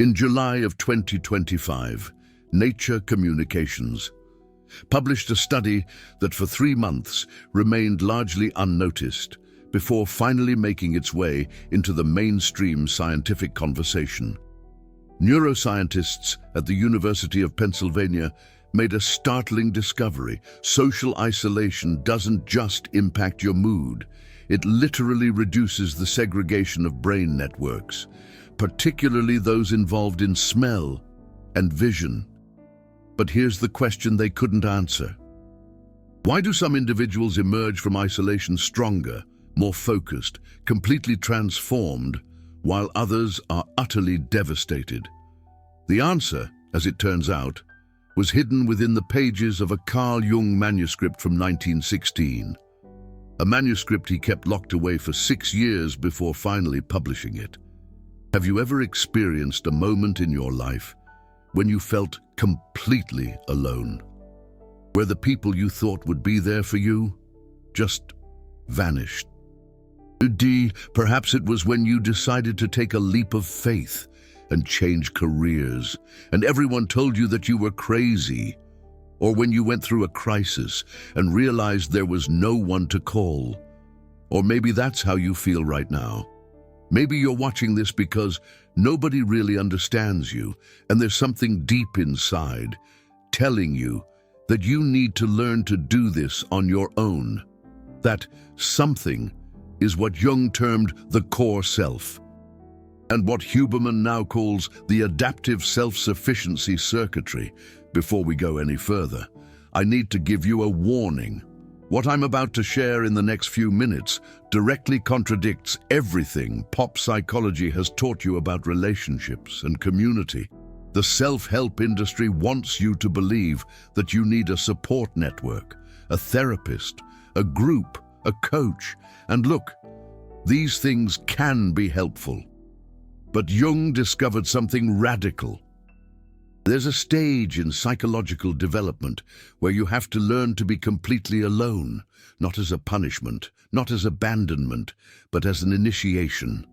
In July of 2025, Nature Communications published a study that for 3 months remained largely unnoticed before finally making its way into the mainstream scientific conversation. Neuroscientists at the University of Pennsylvania made a startling discovery. Social isolation doesn't just impact your mood, it literally reduces the segregation of brain networks, particularly those involved in smell and vision. But here's the question they couldn't answer. Why do some individuals emerge from isolation stronger, more focused, completely transformed, while others are utterly devastated? The answer, as it turns out, was hidden within the pages of a Carl Jung manuscript from 1916, a manuscript he kept locked away for 6 years before finally publishing it. Have you ever experienced a moment in your life when you felt completely alone, where the people you thought would be there for you just vanished? Perhaps it was when you decided to take a leap of faith and change careers, and everyone told you that you were crazy, or when you went through a crisis and realized there was no one to call. Or maybe that's how you feel right now. Maybe you're watching this because nobody really understands you, and there's something deep inside telling you that you need to learn to do this on your own. That something is what Jung termed the core self, and what Huberman now calls the adaptive self-sufficiency circuitry. Before we go any further, I need to give you a warning. What I'm about to share in the next few minutes directly contradicts everything pop psychology has taught you about relationships and community. The self-help industry wants you to believe that you need a support network, a therapist, a group, a coach. And look, these things can be helpful. But Jung discovered something radical. There's a stage in psychological development where you have to learn to be completely alone, not as a punishment, not as abandonment, but as an initiation.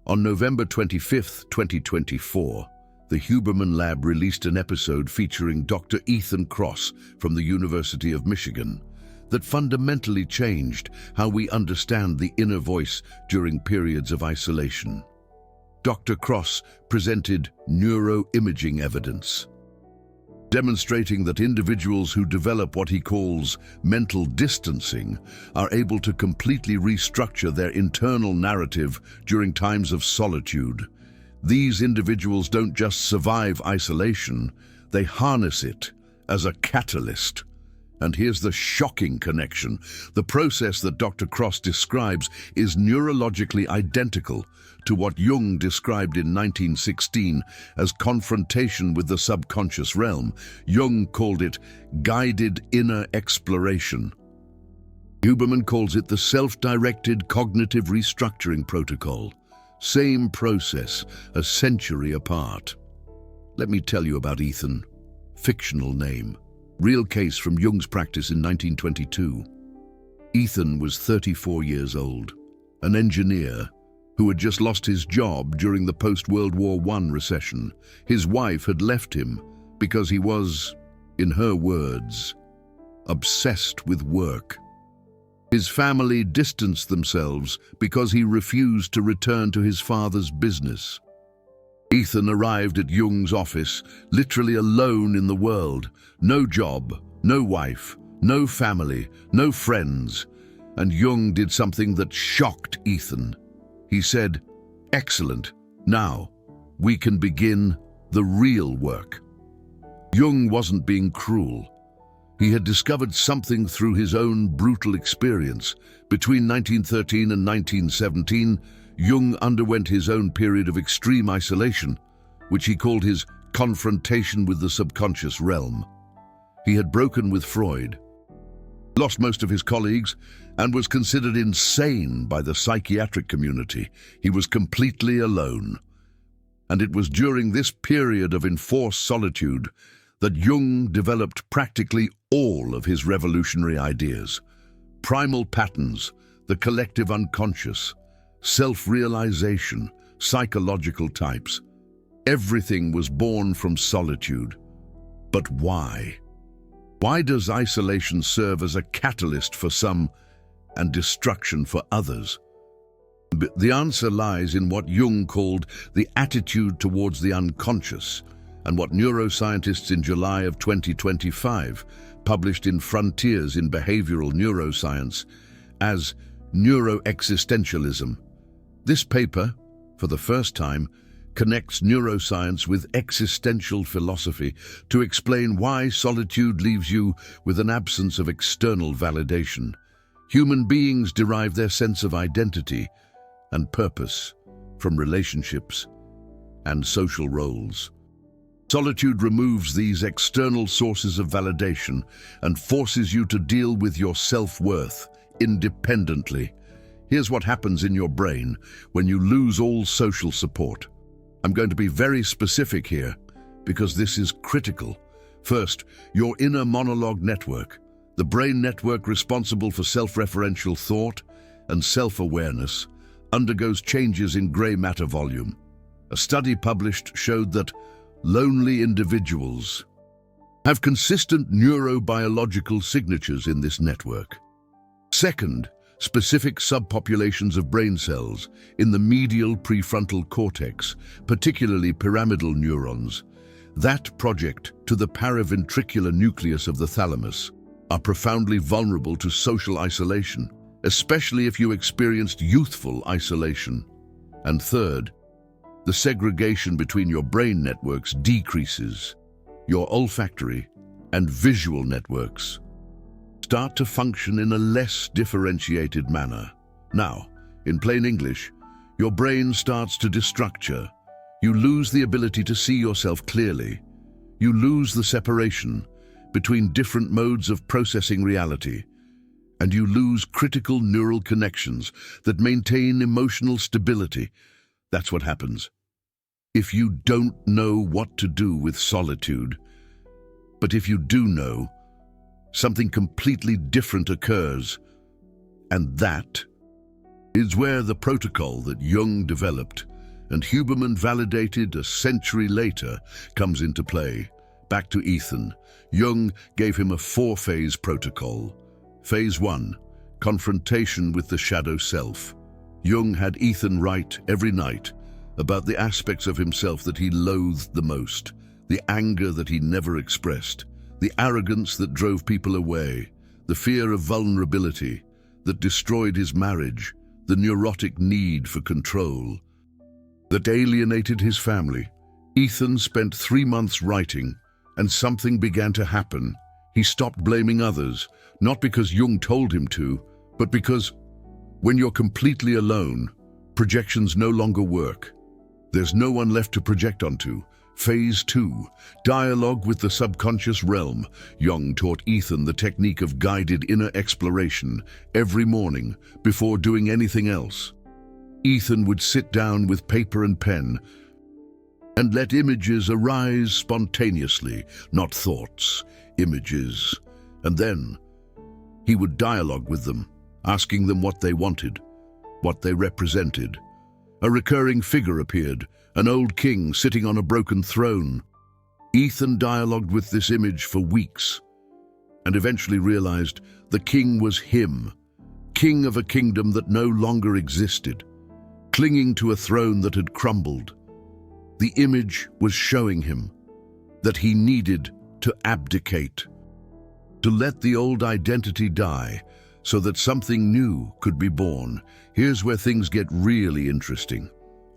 On November 25, 2024, the Huberman Lab released an episode featuring Dr. Kross from the University of Michigan that fundamentally changed how we understand the inner voice during periods of isolation. Dr. Kross presented neuroimaging evidence, demonstrating that individuals who develop what he calls mental distancing are able to completely restructure their internal narrative during times of solitude. These individuals don't just survive isolation, they harness it as a catalyst. And here's the shocking connection. The process that Dr. Kross describes is neurologically identical to what Jung described in 1916 as confrontation with the subconscious realm. Jung called it guided inner exploration. Huberman calls it the self-directed cognitive restructuring protocol. Same process, a century apart. Let me tell you about Ethan. Fictional name. Real case from Jung's practice in 1922. Ethan was 34 years old, an engineer who had just lost his job during the post-World War I recession. His wife had left him because he was, in her words, obsessed with work. His family distanced themselves because he refused to return to his father's business. Ethan arrived at Jung's office, literally alone in the world. No job, no wife, no family, no friends. And Jung did something that shocked Ethan. He said, "Excellent, now we can begin the real work." Jung wasn't being cruel. He had discovered something through his own brutal experience. Between 1913 and 1917, Jung underwent his own period of extreme isolation, which he called his confrontation with the subconscious realm. He had broken with Freud, lost most of his colleagues, and was considered insane by the psychiatric community. He was completely alone. And it was during this period of enforced solitude that Jung developed practically all of his revolutionary ideas. Primal patterns, the collective unconscious, self-realization, psychological types. Everything was born from solitude. But why? Why does isolation serve as a catalyst for some and destruction for others? The answer lies in what Jung called the attitude towards the unconscious, and what neuroscientists in July of 2025 published in Frontiers in Behavioral Neuroscience as neuroexistentialism. This paper, for the first time, connects neuroscience with existential philosophy to explain why solitude leaves you with an absence of external validation. Human beings derive their sense of identity and purpose from relationships and social roles. Solitude removes these external sources of validation and forces you to deal with your self-worth independently. Here's what happens in your brain when you lose all social support. I'm going to be very specific here because this is critical. First, your inner monologue network, the brain network responsible for self-referential thought and self-awareness, undergoes changes in gray matter volume. A study published showed that lonely individuals have consistent neurobiological signatures in this network. Second, specific subpopulations of brain cells in the medial prefrontal cortex, particularly pyramidal neurons, that project to the paraventricular nucleus of the thalamus, are profoundly vulnerable to social isolation, especially if you experienced youthful isolation. And third, the segregation between your brain networks decreases. Your olfactory and visual networks start to function in a less differentiated manner. Now, in plain English, your brain starts to destructure. You lose the ability to see yourself clearly. You lose the separation between different modes of processing reality, and you lose critical neural connections that maintain emotional stability. That's what happens if you don't know what to do with solitude. But if you do know, something completely different occurs, and that is where the protocol that Jung developed and Huberman validated a century later comes into play. Back to Ethan, Jung gave him a 4-phase protocol. Phase 1, confrontation with the shadow self. Jung had Ethan write every night about the aspects of himself that he loathed the most, the anger that he never expressed, the arrogance that drove people away, the fear of vulnerability that destroyed his marriage, the neurotic need for control that alienated his family. Ethan spent 3 months writing, and something began to happen. He stopped blaming others, not because Jung told him to, but because when you're completely alone, projections no longer work. There's no one left to project onto. Phase 2, dialogue with the subconscious realm. Jung taught Ethan the technique of guided inner exploration every morning before doing anything else. Ethan would sit down with paper and pen and let images arise spontaneously, not thoughts, images. And then he would dialogue with them, asking them what they wanted, what they represented. A recurring figure appeared, an old king sitting on a broken throne. Ethan dialogued with this image for weeks and eventually realized the king was him, king of a kingdom that no longer existed, clinging to a throne that had crumbled. The image was showing him that he needed to abdicate, to let the old identity die so that something new could be born. Here's where things get really interesting.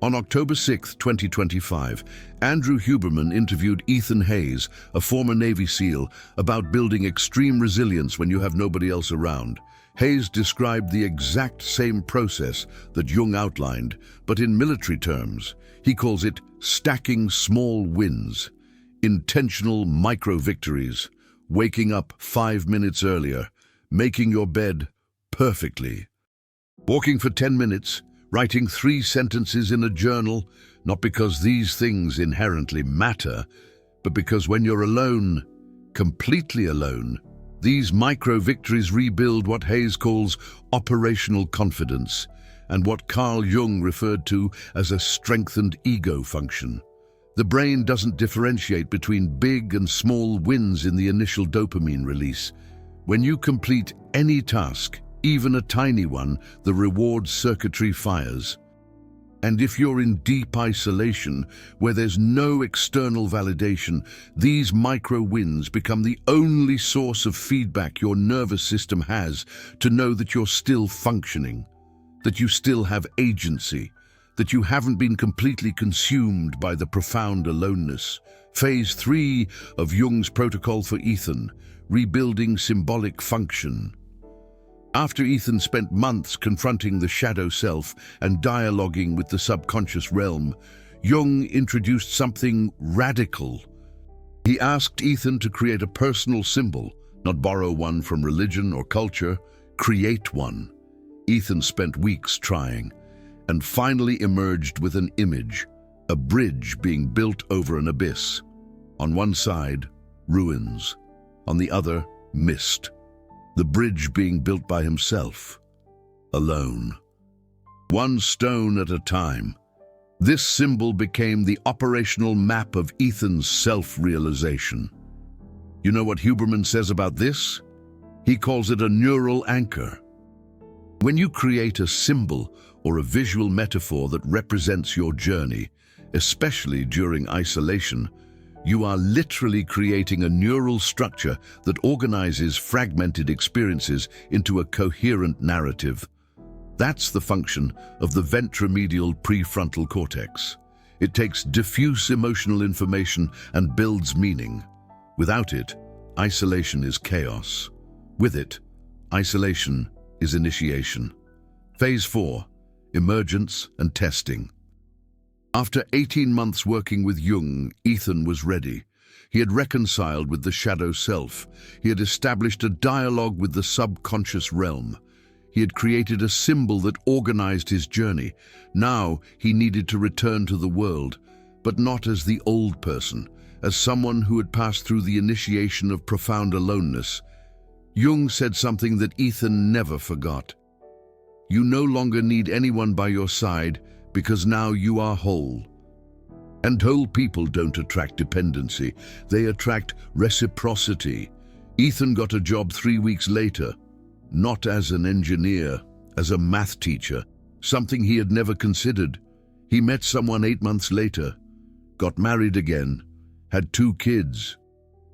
On October 6, 2025, Andrew Huberman interviewed Ethan Hayes, a former Navy SEAL, about building extreme resilience when you have nobody else around. Hayes described the exact same process that Jung outlined, but in military terms. He calls it stacking small wins, intentional micro-victories, waking up 5 minutes earlier, making your bed perfectly, walking for 10 minutes, writing 3 sentences in a journal, not because these things inherently matter, but because when you're alone, completely alone, these micro-victories rebuild what Hayes calls operational confidence and what Carl Jung referred to as a strengthened ego function. The brain doesn't differentiate between big and small wins in the initial dopamine release. When you complete any task, even a tiny one, the reward circuitry fires. And if you're in deep isolation, where there's no external validation, these micro wins become the only source of feedback your nervous system has to know that you're still functioning, that you still have agency, that you haven't been completely consumed by the profound aloneness. Phase 3 of Jung's protocol for Ethan, rebuilding symbolic function. After Ethan spent months confronting the shadow self and dialoguing with the subconscious realm, Jung introduced something radical. He asked Ethan to create a personal symbol, not borrow one from religion or culture, create one. Ethan spent weeks trying, and finally emerged with an image, a bridge being built over an abyss. On one side, ruins. On the other, mist. The bridge being built by himself, alone. One stone at a time. This symbol became the operational map of Ethan's self-realization. You know what Huberman says about this? He calls it a neural anchor. When you create a symbol or a visual metaphor that represents your journey, especially during isolation, you are literally creating a neural structure that organizes fragmented experiences into a coherent narrative. That's the function of the ventromedial prefrontal cortex. It takes diffuse emotional information and builds meaning. Without it, isolation is chaos. With it, isolation is initiation. Phase 4, emergence and testing. After 18 months working with Jung, Ethan was ready. He had reconciled with the shadow self. He had established a dialogue with the subconscious realm. He had created a symbol that organized his journey. Now he needed to return to the world, but not as the old person, as someone who had passed through the initiation of profound aloneness. Jung said something that Ethan never forgot. You no longer need anyone by your side, because now you are whole. And whole people don't attract dependency, they attract reciprocity. Ethan got a job 3 weeks later, not as an engineer, as a math teacher, something he had never considered. He met someone 8 months later, got married again, had 2 kids,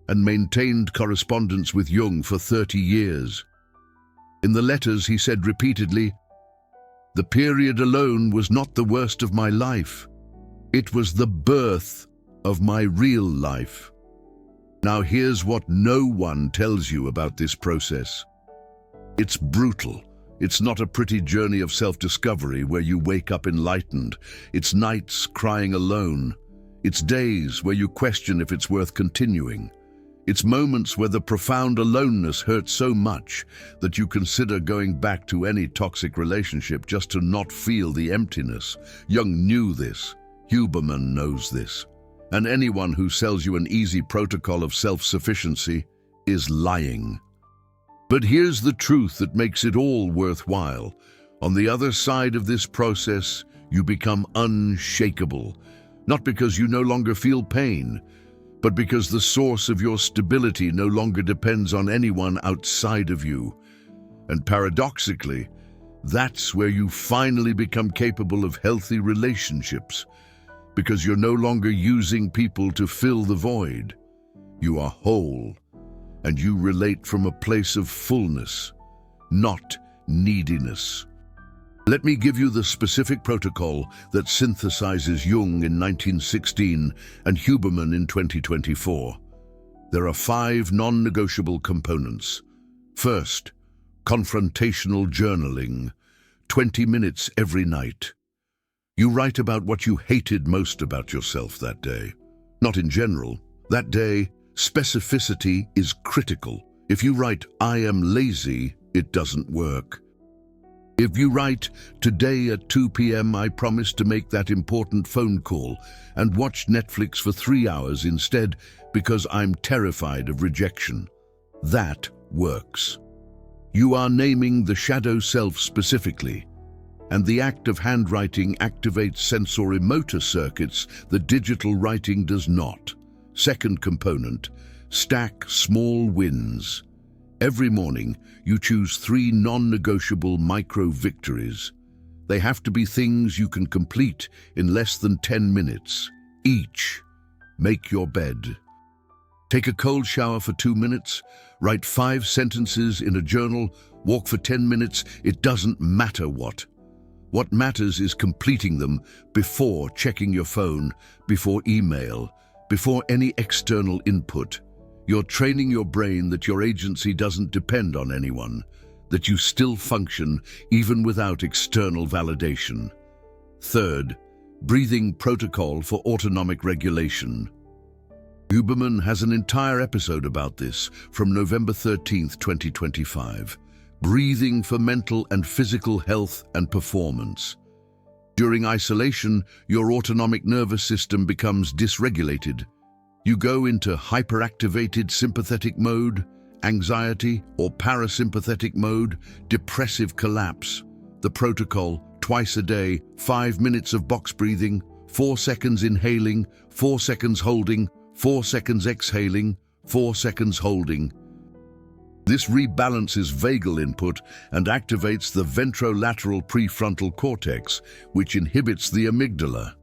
and maintained correspondence with Jung for 30 years. In the letters he said repeatedly, "The period alone was not the worst of my life. It was the birth of my real life." Now here's what no one tells you about this process. It's brutal. It's not a pretty journey of self-discovery where you wake up enlightened. It's nights crying alone. It's days where you question if it's worth continuing. It's moments where the profound aloneness hurts so much that you consider going back to any toxic relationship just to not feel the emptiness. Jung knew this. Huberman knows this. And anyone who sells you an easy protocol of self-sufficiency is lying. But here's the truth that makes it all worthwhile. On the other side of this process, you become unshakable. Not because you no longer feel pain, but because the source of your stability no longer depends on anyone outside of you. And paradoxically, that's where you finally become capable of healthy relationships, because you're no longer using people to fill the void. You are whole, and you relate from a place of fullness, not neediness. Let me give you the specific protocol that synthesizes Jung in 1916 and Huberman in 2024. There are 5 non-negotiable components. First, confrontational journaling, 20 minutes every night. You write about what you hated most about yourself that day. Not in general. That day, specificity is critical. If you write, "I am lazy," it doesn't work. If you write, "Today at 2 p.m. I promise to make that important phone call and watch Netflix for 3 hours instead because I'm terrified of rejection," that works. You are naming the shadow self specifically, and the act of handwriting activates sensorimotor circuits that digital writing does not. Second component, stack small wins. Every morning, you choose 3 non-negotiable micro-victories. They have to be things you can complete in less than 10 minutes. Each. Make your bed. Take a cold shower for 2 minutes. Write 5 sentences in a journal. Walk for 10 minutes. It doesn't matter what. What matters is completing them before checking your phone, before email, before any external input. You're training your brain that your agency doesn't depend on anyone, that you still function even without external validation. Third, breathing protocol for autonomic regulation. Huberman has an entire episode about this from November 13th, 2025. Breathing for mental and physical health and performance. During isolation, your autonomic nervous system becomes dysregulated. You go into hyperactivated sympathetic mode, anxiety or parasympathetic mode, depressive collapse. The protocol, twice a day, 5 minutes of box breathing, 4 seconds inhaling, 4 seconds holding, 4 seconds exhaling, 4 seconds holding. This rebalances vagal input and activates the ventrolateral prefrontal cortex, which inhibits the amygdala.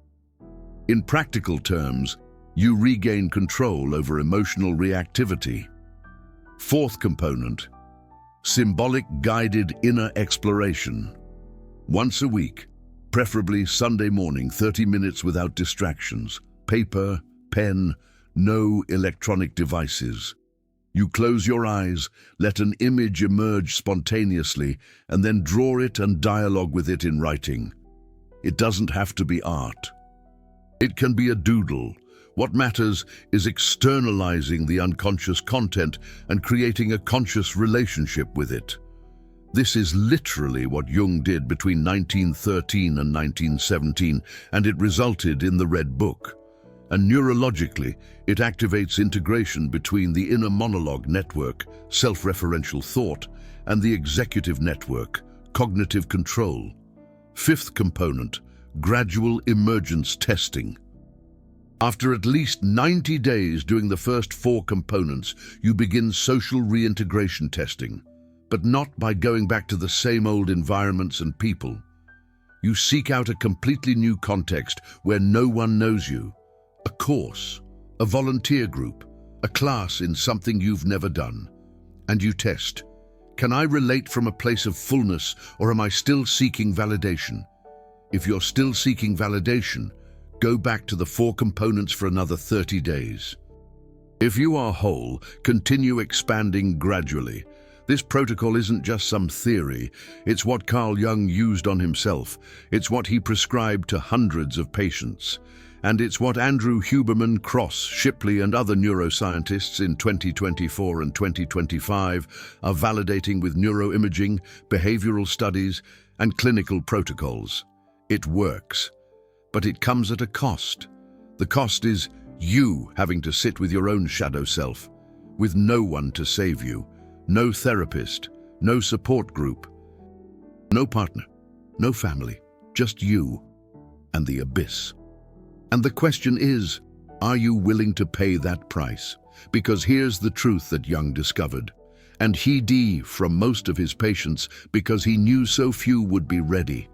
In practical terms, you regain control over emotional reactivity. Fourth component, symbolic guided inner exploration. Once a week, preferably Sunday morning, 30 minutes without distractions, paper, pen, no electronic devices. You close your eyes, let an image emerge spontaneously, and then draw it and dialogue with it in writing. It doesn't have to be art. It can be a doodle. What matters is externalizing the unconscious content and creating a conscious relationship with it. This is literally what Jung did between 1913 and 1917, and it resulted in the Red Book. And neurologically, it activates integration between the inner monologue network, self-referential thought, and the executive network, cognitive control. Fifth component, gradual emergence testing. After at least 90 days doing the first 4 components, you begin social reintegration testing, but not by going back to the same old environments and people. You seek out a completely new context where no one knows you. A course, a volunteer group, a class in something you've never done. And you test. Can I relate from a place of fullness, or am I still seeking validation? If you're still seeking validation, go back to the 4 components for another 30 days. If you are whole, continue expanding gradually. This protocol isn't just some theory. It's what Carl Jung used on himself. It's what he prescribed to hundreds of patients. And it's what Andrew Huberman, Kross, Shipley, and other neuroscientists in 2024 and 2025 are validating with neuroimaging, behavioral studies, and clinical protocols. It works. But it comes at a cost. The cost is you having to sit with your own shadow self, with no one to save you, no therapist, no support group, no partner, no family, just you and the abyss. And the question is, are you willing to pay that price? Because here's the truth that Jung discovered, and he hid from most of his patients because he knew so few would be ready.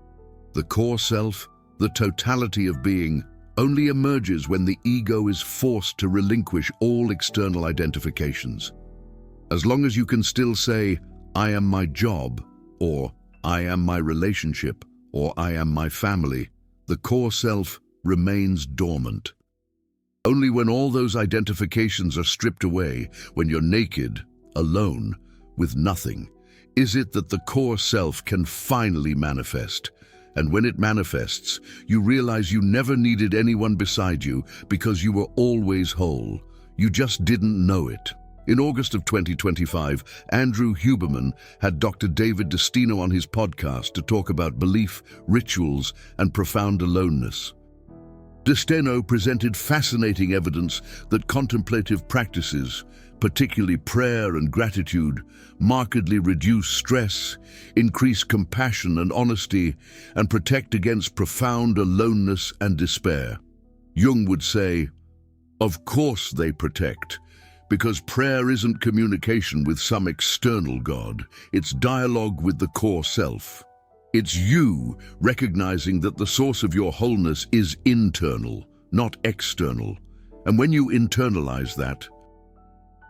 The core self, the totality of being, only emerges when the ego is forced to relinquish all external identifications. As long as you can still say, I am my job, or I am my relationship, or I am my family, the core self remains dormant. Only when all those identifications are stripped away, when you're naked, alone, with nothing, is it that the core self can finally manifest. And when it manifests, you realize you never needed anyone beside you because you were always whole. You just didn't know it. In August of 2025, Andrew Huberman had Dr. David Destino on his podcast to talk about belief, rituals, and profound aloneness. De Steno presented fascinating evidence that contemplative practices, particularly prayer and gratitude, markedly reduce stress, increase compassion and honesty, and protect against profound aloneness and despair. Jung would say, "Of course they protect, because prayer isn't communication with some external God, it's dialogue with the core self. It's you recognizing that the source of your wholeness is internal, not external. And when you internalize that,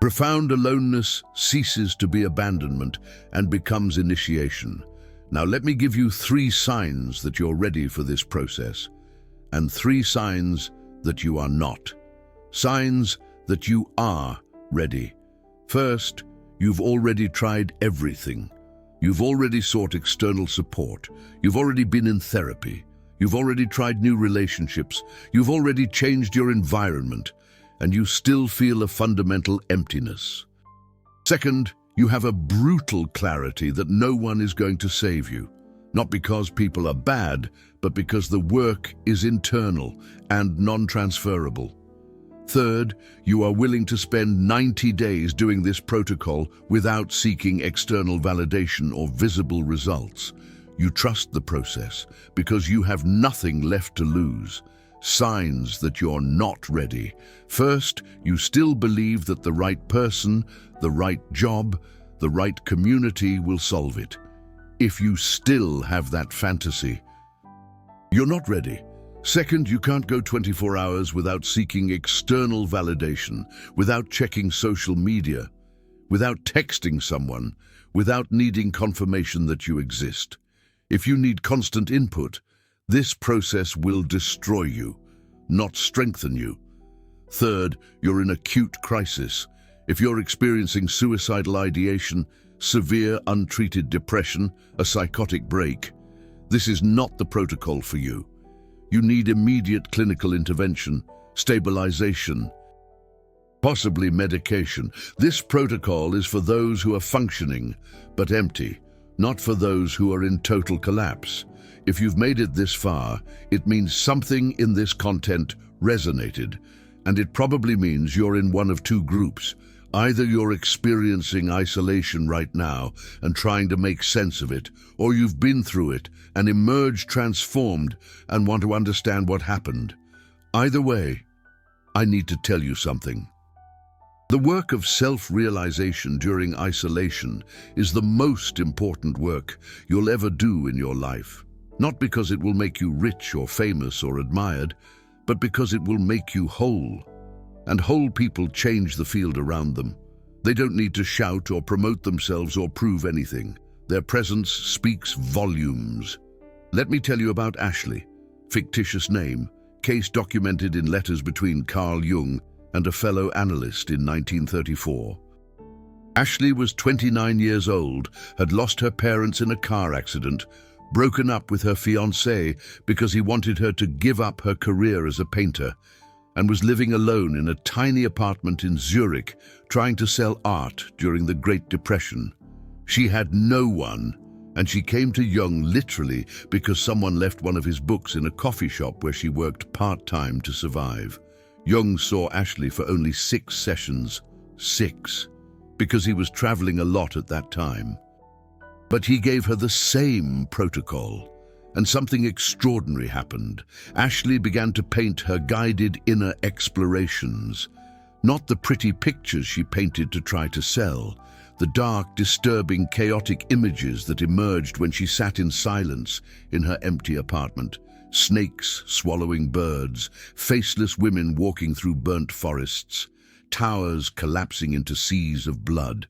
profound aloneness ceases to be abandonment and becomes initiation. Now let me give you 3 signs that you're ready for this process, and 3 signs that you are not. Signs that you are ready. First, you've already tried everything. You've already sought external support. You've already been in therapy. You've already tried new relationships. You've already changed your environment, and you still feel a fundamental emptiness. Second, you have a brutal clarity that no one is going to save you. Not because people are bad, but because the work is internal and non-transferable. Third, you are willing to spend 90 days doing this protocol without seeking external validation or visible results. You trust the process because you have nothing left to lose. Signs that you're not ready. First, you still believe that the right person, the right job, the right community will solve it. If you still have that fantasy, you're not ready. Second, you can't go 24 hours without seeking external validation, without checking social media, without texting someone, without needing confirmation that you exist. If you need constant input, this process will destroy you, not strengthen you. Third, you're in acute crisis. If you're experiencing suicidal ideation, severe untreated depression, a psychotic break, this is not the protocol for you. You need immediate clinical intervention, stabilization, possibly medication. This protocol is for those who are functioning but empty, not for those who are in total collapse. If you've made it this far, it means something in this content resonated, and it probably means you're in one of 2 groups. Either you're experiencing isolation right now and trying to make sense of it, or you've been through it and emerged transformed and want to understand what happened. Either way, I need to tell you something. The work of self-realization during isolation is the most important work you'll ever do in your life. Not because it will make you rich or famous or admired, but because it will make you whole. And whole people change the field around them. They don't need to shout or promote themselves or prove anything. Their presence speaks volumes. Let me tell you about Ashley, fictitious name, case documented in letters between Carl Jung and a fellow analyst in 1934. Ashley was 29 years old, had lost her parents in a car accident, broken up with her fiancé because he wanted her to give up her career as a painter, and was living alone in a tiny apartment in Zurich, trying to sell art during the Great Depression. She had no one, and she came to Jung literally because someone left one of his books in a coffee shop where she worked part-time to survive. Jung saw Ashley for only 6 sessions. 6. Because he was traveling a lot at that time. But he gave her the same protocol. And something extraordinary happened. Ashley began to paint her guided inner explorations. Not the pretty pictures she painted to try to sell, the dark, disturbing, chaotic images that emerged when she sat in silence in her empty apartment. Snakes swallowing birds, faceless women walking through burnt forests, towers collapsing into seas of blood.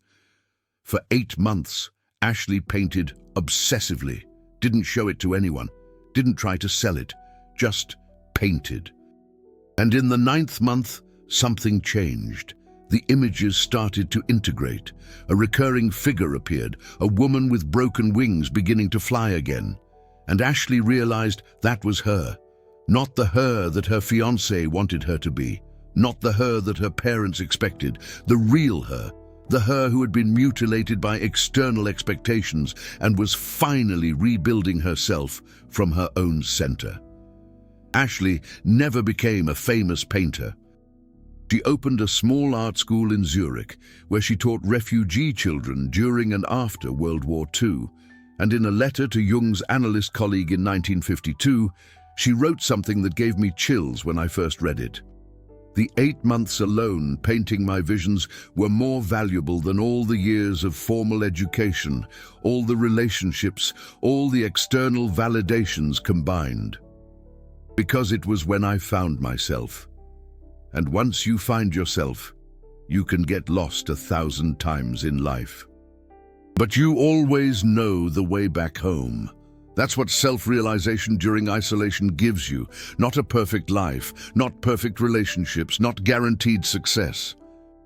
For 8 months, Ashley painted obsessively. Didn't show it to anyone, didn't try to sell it, just painted. And in the 9th month, something changed. The images started to integrate. A recurring figure appeared, a woman with broken wings beginning to fly again. And Ashley realized that was her. Not the her that her fiancé wanted her to be, not the her that her parents expected, the real her. The her who had been mutilated by external expectations and was finally rebuilding herself from her own center. Ashley never became a famous painter. She opened a small art school in Zurich, where she taught refugee children during and after World War II. And in a letter to Jung's analyst colleague in 1952, she wrote something that gave me chills when I first read it. The 8 months alone painting my visions were more valuable than all the years of formal education, all the relationships, all the external validations combined. Because it was when I found myself. And once you find yourself, you can get lost 1,000 times in life. But you always know the way back home. That's what self-realization during isolation gives you. Not a perfect life, not perfect relationships, not guaranteed success,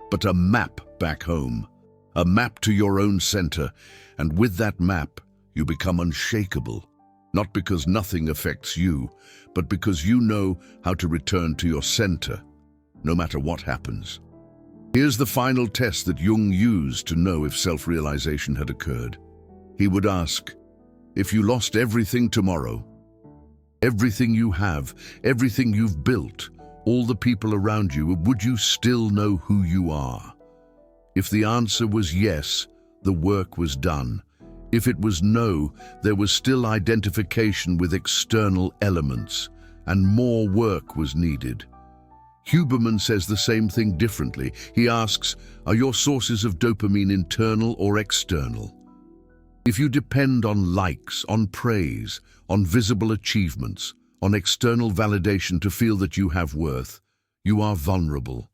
but a map back home. A map to your own center. And with that map, you become unshakable. Not because nothing affects you, but because you know how to return to your center, no matter what happens. Here's the final test that Jung used to know if self-realization had occurred. He would ask, if you lost everything tomorrow, everything you have, everything you've built, all the people around you, would you still know who you are? If the answer was yes, the work was done. If it was no, there was still identification with external elements, and more work was needed. Huberman says the same thing differently. He asks, are your sources of dopamine internal or external? If you depend on likes, on praise, on visible achievements, on external validation to feel that you have worth, you are vulnerable.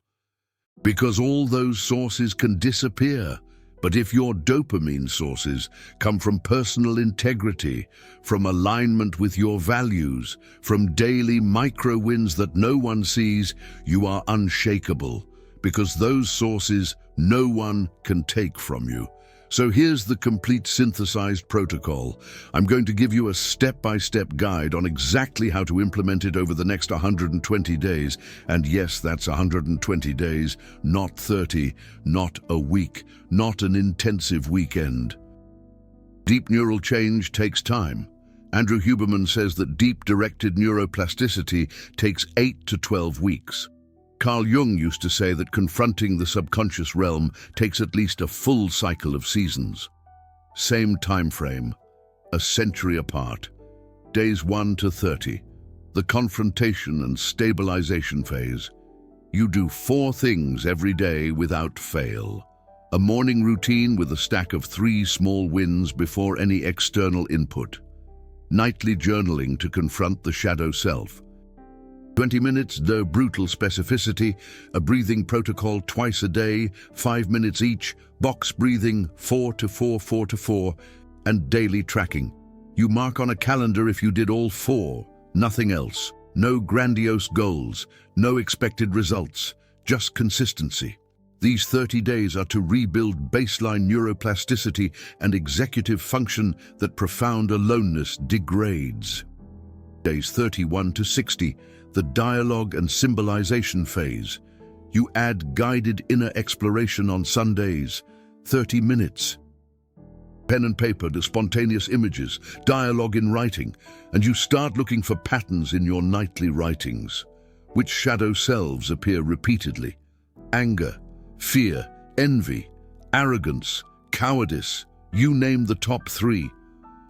Because all those sources can disappear. But if your dopamine sources come from personal integrity, from alignment with your values, from daily micro wins that no one sees, you are unshakable, because those sources no one can take from you. So here's the complete synthesized protocol. I'm going to give you a step-by-step guide on exactly how to implement it over the next 120 days. And yes, that's 120 days, not 30, not a week, not an intensive weekend. Deep neural change takes time. Andrew Huberman says that deep-directed neuroplasticity takes 8 to 12 weeks. Carl Jung used to say that confronting the subconscious realm takes at least a full cycle of seasons. Same time frame, a century apart, days 1 to 30, the confrontation and stabilization phase. You do 4 things every day without fail. A morning routine with a stack of 3 small wins before any external input. Nightly journaling to confront the shadow self. 20 minutes de brutal specificity, a breathing protocol twice a day, 5 minutes each, box breathing 4 to 4, 4 to 4, and daily tracking. You mark on a calendar if you did all 4, nothing else. No grandiose goals, no expected results, just consistency. These 30 days are to rebuild baseline neuroplasticity and executive function that profound aloneness degrades. Days 31 to 60, the dialogue and symbolization phase. You add guided inner exploration on Sundays, 30 minutes. Pen and paper to spontaneous images, dialogue in writing, and you start looking for patterns in your nightly writings. Which shadow selves appear repeatedly? Anger, fear, envy, arrogance, cowardice, you name the top 3,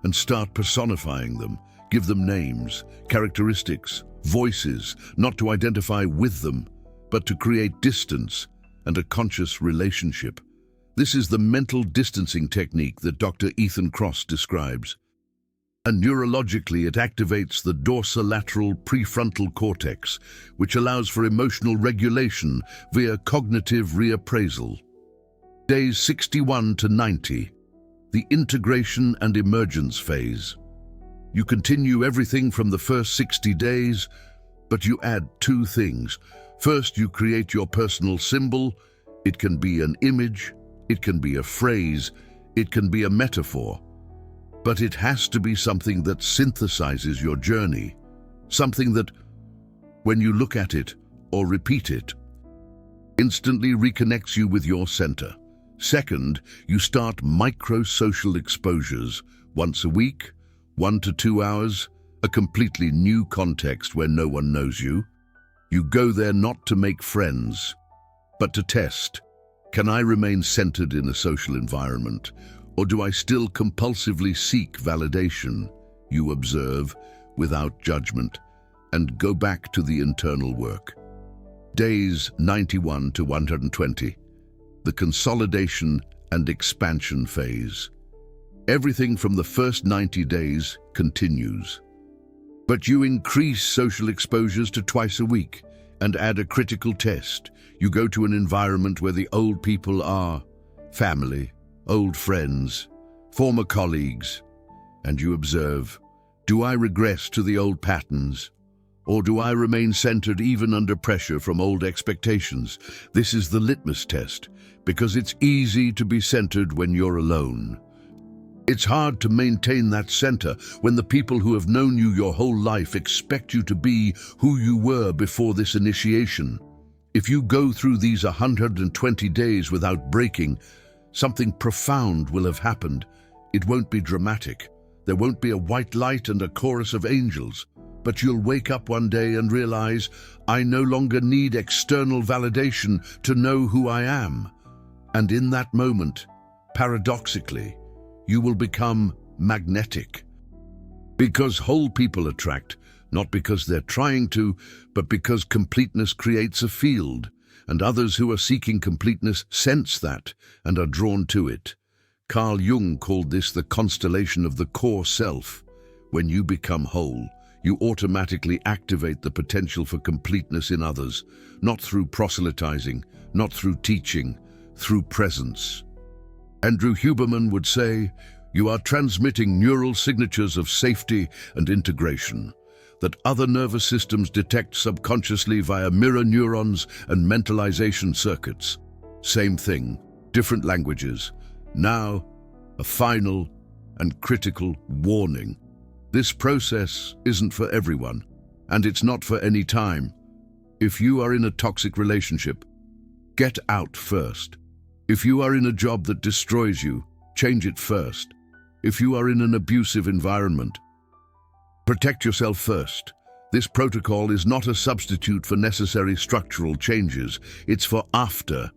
and start personifying them. Give them names, characteristics, voices, not to identify with them, but to create distance and a conscious relationship. This is the mental distancing technique that Dr. Kross describes. And neurologically, it activates the dorsolateral prefrontal cortex, which allows for emotional regulation via cognitive reappraisal. Days 61 to 90, the integration and emergence phase. You continue everything from the first 60 days, but you add 2 things. First, you create your personal symbol. It can be an image, it can be a phrase, it can be a metaphor. But it has to be something that synthesizes your journey. Something that, when you look at it or repeat it, instantly reconnects you with your center. Second, you start micro-social exposures once a week, 1 to 2 hours, a completely new context where no one knows you. You go there not to make friends, but to test. Can I remain centered in a social environment, or do I still compulsively seek validation? You observe without judgment and go back to the internal work. Days 91 to 120, the consolidation and expansion phase. Everything from the first 90 days continues. But you increase social exposures to twice a week and add a critical test. You go to an environment where the old people are family, old friends, former colleagues, and you observe, do I regress to the old patterns? Or do I remain centered even under pressure from old expectations? This is the litmus test, because it's easy to be centered when you're alone. It's hard to maintain that center when the people who have known you your whole life expect you to be who you were before this initiation. If you go through these 120 days without breaking, something profound will have happened. It won't be dramatic. There won't be a white light and a chorus of angels. But you'll wake up one day and realize, I no longer need external validation to know who I am. And in that moment, paradoxically, you will become magnetic. Because whole people attract, not because they're trying to, but because completeness creates a field, and others who are seeking completeness sense that and are drawn to it. Carl Jung called this the constellation of the core self. When you become whole, you automatically activate the potential for completeness in others, not through proselytizing, not through teaching, through presence. Andrew Huberman would say, you are transmitting neural signatures of safety and integration that other nervous systems detect subconsciously via mirror neurons and mentalization circuits. Same thing, different languages. Now, a final and critical warning. This process isn't for everyone, and it's not for any time. If you are in a toxic relationship, get out first. If you are in a job that destroys you, change it first. If you are in an abusive environment, protect yourself first. This protocol is not a substitute for necessary structural changes. It's for after,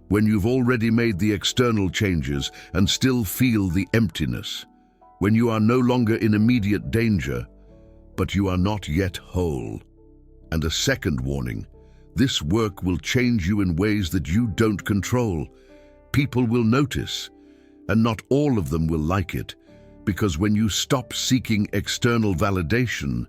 when you've already made the external changes and still feel the emptiness. When you are no longer in immediate danger, but you are not yet whole. And a second warning, this work will change you in ways that you don't control. People will notice, and not all of them will like it, because when you stop seeking external validation,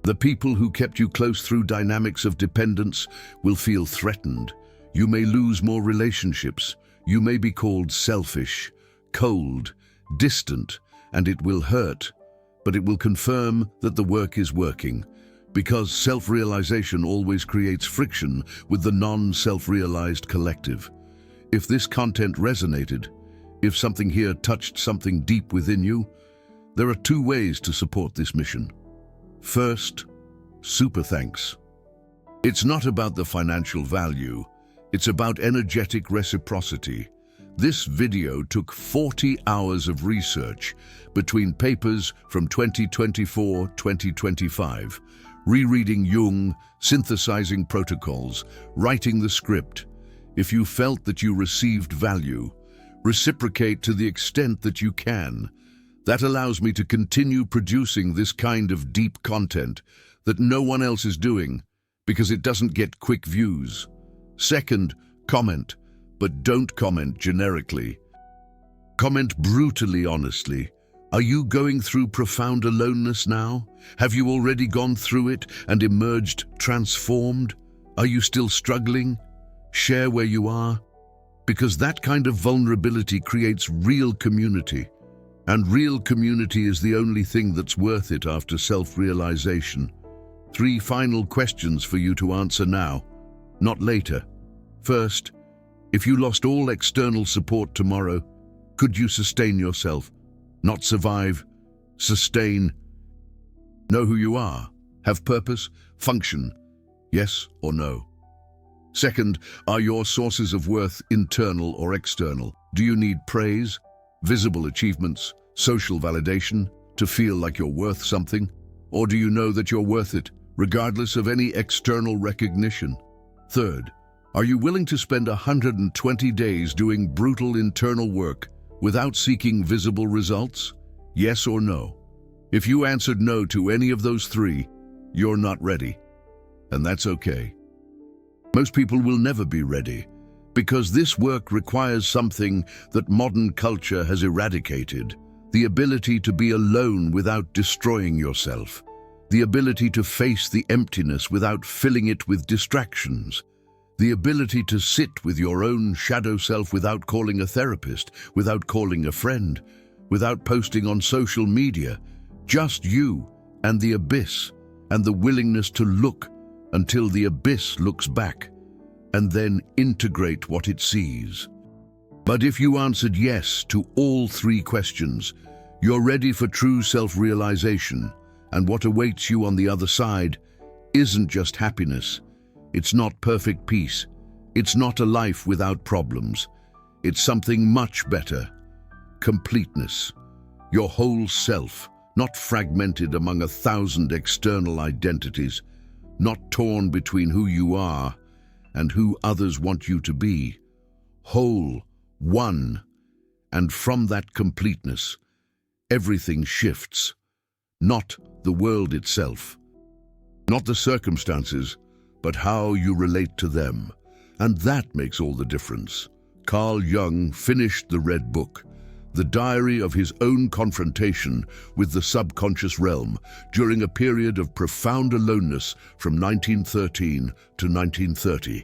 the people who kept you close through dynamics of dependence will feel threatened. You may lose more relationships. You may be called selfish, cold, distant, and it will hurt, but it will confirm that the work is working, because self-realization always creates friction with the non-self-realized collective. If this content resonated, if something here touched something deep within you, there are two ways to support this mission. First, super thanks. It's not about the financial value, it's about energetic reciprocity. This video took 40 hours of research between papers from 2024-2025, rereading Jung, synthesizing protocols, writing the script. If you felt that you received value, reciprocate to the extent that you can. That allows me to continue producing this kind of deep content that no one else is doing because it doesn't get quick views. Second, comment. But don't comment generically. Comment brutally honestly. Are you going through profound aloneness now? Have you already gone through it and emerged transformed? Are you still struggling? Share where you are. Because that kind of vulnerability creates real community. And real community is the only thing that's worth it after self-realization. 3 final questions for you to answer now, not later. First, if you lost all external support tomorrow, could you sustain yourself? Not survive, sustain. Know who you are, have purpose, function, yes or no. Second, are your sources of worth internal or external? Do you need praise, visible achievements, social validation to feel like you're worth something? Or do you know that you're worth it, regardless of any external recognition? Third, are you willing to spend 120 days doing brutal internal work without seeking visible results? Yes or no? If you answered no to any of those three, you're not ready. And that's okay. Most people will never be ready, because this work requires something that modern culture has eradicated: the ability to be alone without destroying yourself, the ability to face the emptiness without filling it with distractions, the ability to sit with your own shadow self without calling a therapist, without calling a friend, without posting on social media, just you and the abyss, and the willingness to look until the abyss looks back, and then integrate what it sees. But if you answered yes to all three questions, you're ready for true self-realization, and what awaits you on the other side isn't just happiness. It's not perfect peace. It's not a life without problems. It's something much better: completeness. Your whole self, not fragmented among 1,000 external identities, not torn between who you are and who others want you to be. Whole, one, and from that completeness, everything shifts. Not the world itself, not the circumstances, but how you relate to them. And that makes all the difference. Carl Jung finished the Red Book, the diary of his own confrontation with the subconscious realm during a period of profound aloneness from 1913 to 1930,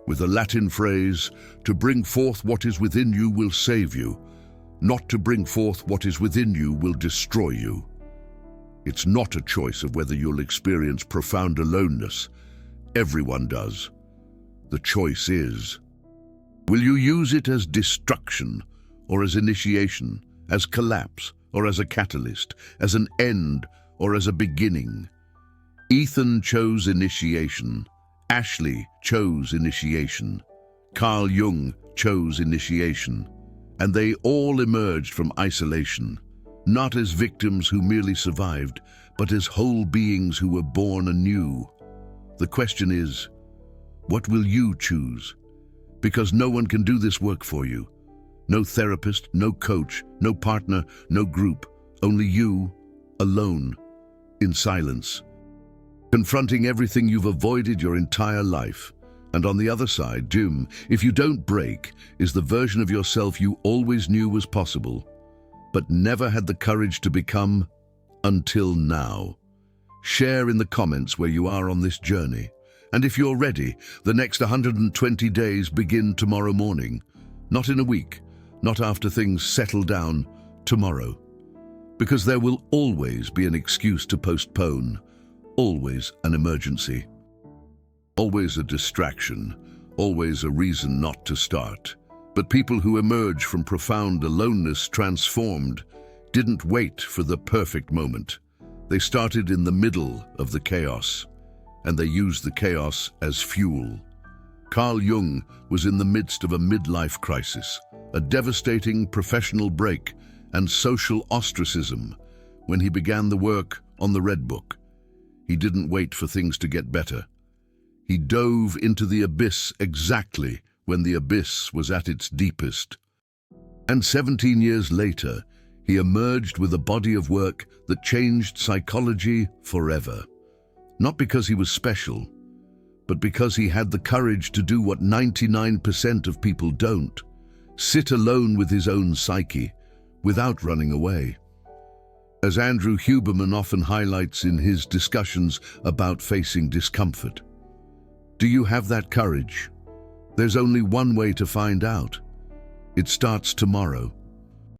with a Latin phrase: "To bring forth what is within you will save you, not to bring forth what is within you will destroy you." It's not a choice of whether you'll experience profound aloneness. Everyone does. The choice is, will you use it as destruction, or as initiation, as collapse, or as a catalyst, as an end, or as a beginning? Ethan chose initiation. Ashley chose initiation. Carl Jung chose initiation. And they all emerged from isolation, not as victims who merely survived, but as whole beings who were born anew. The question is, what will you choose? Because no one can do this work for you. No therapist, no coach, no partner, no group. Only you, alone, in silence, confronting everything you've avoided your entire life. And on the other side, doom, if you don't break, is the version of yourself you always knew was possible, but never had the courage to become until now. Share in the comments where you are on this journey. And if you're ready, the next 120 days begin tomorrow morning. Not in a week, not after things settle down, tomorrow. Because there will always be an excuse to postpone, always an emergency. Always a distraction, always a reason not to start. But people who emerge from profound aloneness transformed didn't wait for the perfect moment. They started in the middle of the chaos, and they used the chaos as fuel. Carl Jung was in the midst of a midlife crisis, a devastating professional break and social ostracism when he began the work on the Red Book. He didn't wait for things to get better. He dove into the abyss exactly when the abyss was at its deepest. And 17 years later, he emerged with a body of work that changed psychology forever. Not because he was special, but because he had the courage to do what 99% of people don't: sit alone with his own psyche without running away. As Andrew Huberman often highlights in his discussions about facing discomfort. Do you have that courage? There's only one way to find out. It starts tomorrow.